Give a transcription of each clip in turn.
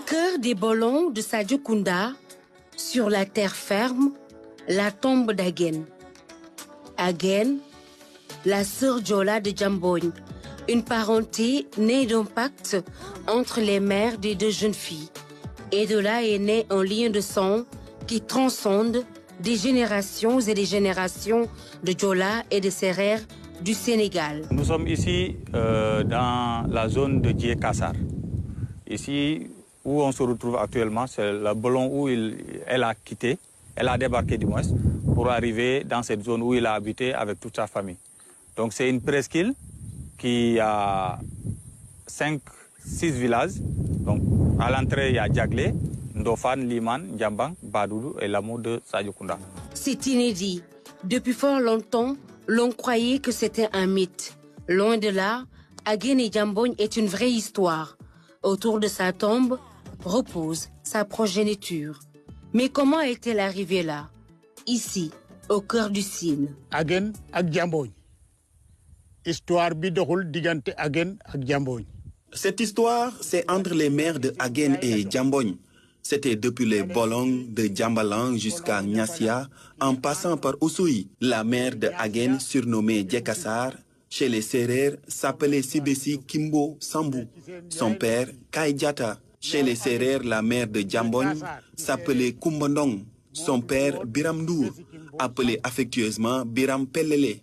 cœur des Bolons de Sadio Kounda, sur la terre ferme, la tombe d'Agen. Agen, la sœur Djola de Djambogne, une parenté née d'un pacte entre les mères des deux jeunes filles. Et de là est né un lien de sang qui transcende des générations et des générations de Djola et de Sérère du Sénégal. Nous sommes ici dans la zone de Djekassar. Ici où on se retrouve actuellement, c'est le Bolon où elle a quitté, elle a débarqué du moins, pour arriver dans cette zone où il a habité avec toute sa famille. Donc c'est une presqu'île qui a 5-6 villages. Donc à l'entrée, il y a Djaglé, Ndofane, Liman, Djambang, Badoudou et l'amour de Sadio Kounda. C'est inédit. Depuis fort longtemps, l'on croyait que c'était un mythe. Loin de là, Agen et Djambogne est une vraie histoire. Autour de sa tombe repose sa progéniture. Mais comment est-elle arrivée là, ici, au cœur du Sine? Agen ak Djambogne. Histoire bi doxul digante Agen ak Djambogne. Cette histoire, c'est entre les mères de Agen et Djambogne. C'était depuis les Bolong de Djambalang jusqu'à Nyassia, en passant par Ousoui. La mère de Agen, surnommée Djekassar, chez les Sérères, s'appelait Sibessi Kimbo Sambou. Son père, Kaïdjata. Chez les Sérères, la mère de Djambogne s'appelait Kumbandong. Son père, Biram Ndour, appelé affectueusement Biram Pelele.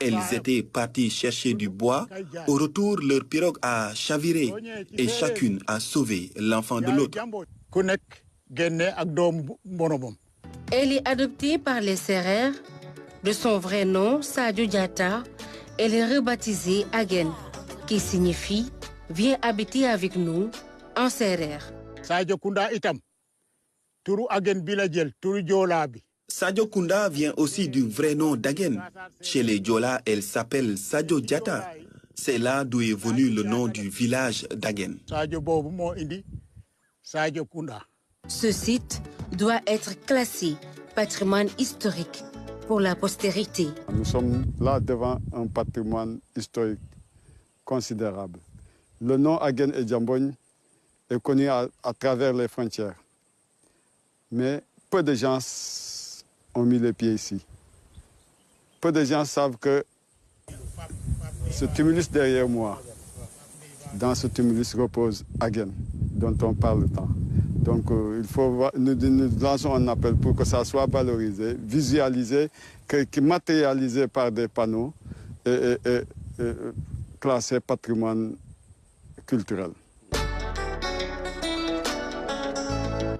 Elles étaient parties chercher du bois. Au retour, leur pirogue a chaviré et chacune a sauvé l'enfant de l'autre. Elle est adoptée par les Sérères. De son vrai nom, Sadio Diatta, elle est rebaptisée Agen, qui signifie « Viens habiter avec nous » en Sérère. Sadio Kounda itam, turu Agen biladjel, turu Djolabi. Sadio Kounda vient aussi du vrai nom d'Agen. Chez les Djola, elle s'appelle Sadio Diatta. C'est là d'où est venu le nom du village d'Agen. Ce site doit être classé patrimoine historique pour la postérité. Nous sommes là devant un patrimoine historique considérable. Le nom Agen et Djambogne est connu à travers les frontières. Mais peu de gens ont mis les pieds ici. Peu de gens savent que ce tumulus derrière moi, dans ce tumulus repose Agen, dont on parle tant. Donc il faut nous lançons un appel pour que ça soit valorisé, visualisé, matérialisé par des panneaux et classé patrimoine culturel.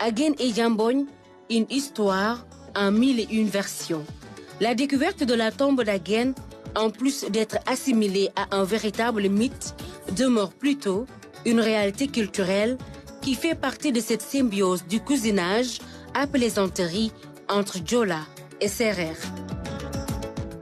Agen et Djambogne, une histoire en 1001 versions. La découverte de la tombe d'Agen, en plus d'être assimilée à un véritable mythe, demeure plutôt une réalité culturelle qui fait partie de cette symbiose du cousinage à plaisanterie entre Djola et Sérère.